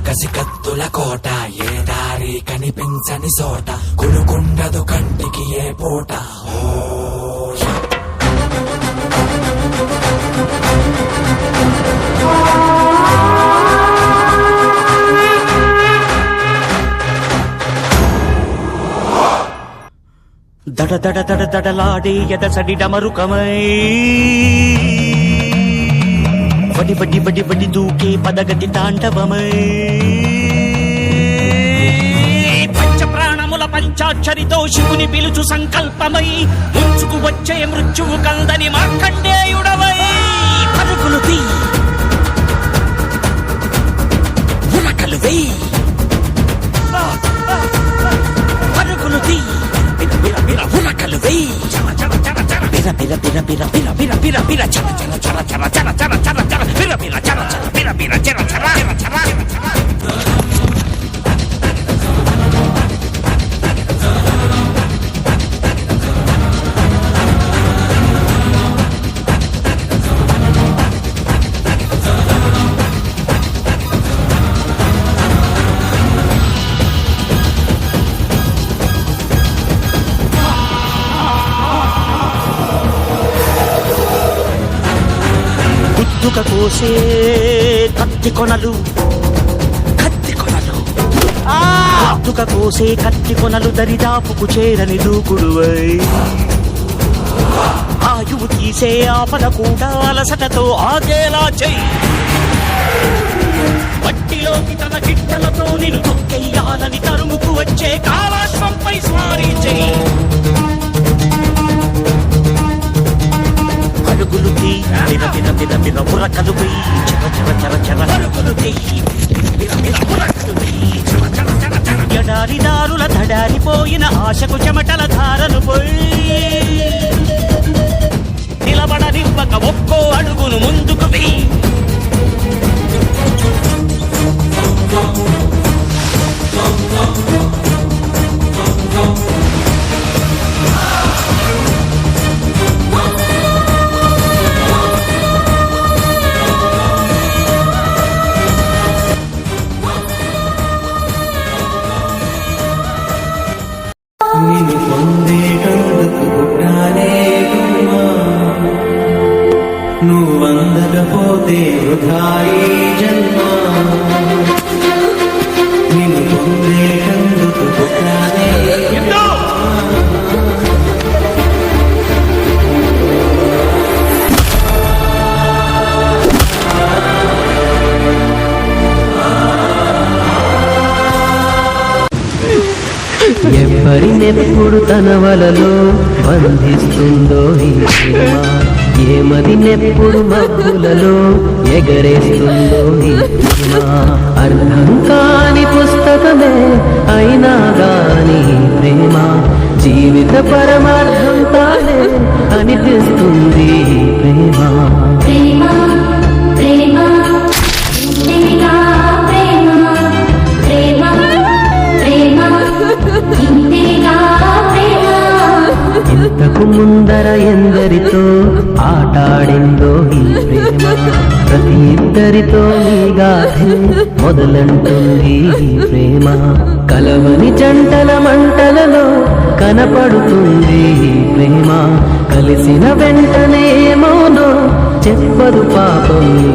కసి కత్తుల కోట, ఏ దారి కనిపించని చోట, కులుకుండదు కంటికి ఏ పూట. దడ దడ దడ దడలాడే ఎదసడి డమరుకమై, వడి వడి వడి వడి దూకే పదగతి తాండవమై, పంచ ప్రాణముల పంచాక్షరితో శివుని పిలుచు సంకల్పమై, ముంచుకు వచ్చే మృత్యువు కందని మార్కండేయుడవై. పరుగులు తీ ఉరకలు వేయి, పరుగులు తీ ఉరకలు వేయి, బిర బిర బిర బిర బిర బిర బిర బిర చర చర చర చర చర చర చర చర బిర బిర చర చర బిర బిర చర చర చర గుద్దుక కోసే కత్తి కొనలు, కత్తి కొనలు, గుద్దుక కోసే కత్తి కొనలు, దరిదాపుకు చేరని దూకుడువై, ఆయువు తీసే ఆపద కూడా అలసటతో ఆగేలా చెయ్యి. మట్టిలోకి తన గిట్టలతో నిన్ను తొక్కెయ్యాలని తరుముకు వచ్చే కాలాశ్వంపై స్వారీ చెయ్యి. పరుగులు తీ బిర బిర బిర బిర ఉరకలు వేయి, చర చర చర చర పరుగులు తీ బిర బిర ఉరకలు వేయి, చర చర చర చర. ఎడారి దారుల దడారిపోయిన ఆశకు చెమటల ధారలు పోయి, నిలబడనివ్వక ఒక్కో అడుగును ముందుకు వేయి. నిన్ను పొందేటందుకు పుట్టానే గుమ్మా, నువ్వందకపోతే వృధాయే జన్మ. నిన్ను పొందేటందుకు పుట్టానే ఎవరినెప్పుడు తన వలలో బంధిస్తుందో ఈ ప్రేమ, ఏమదినెప్పుడు మబ్బులలో ఎగరేస్తుందో ఈ ప్రేమ. అర్థం కాని పుస్తకమే అయినా గాని ప్రేమ, జీవిత పరమార్థం తానే అనిపిస్తుంది ప్రేమ. ఇంతకు ముందర ఎందరితో ఆటాడిందో ఈ ప్రేమ, ప్రతి ఇద్దరితో ఈ గాథే మొదలంటుంది ఈ ప్రేమ. కలవని జంటల మంటలలో కనపడుతుంది ఈ ప్రేమ, కలిసిన వెంటనే ఏమోనో చెప్పదు పాపం ఈ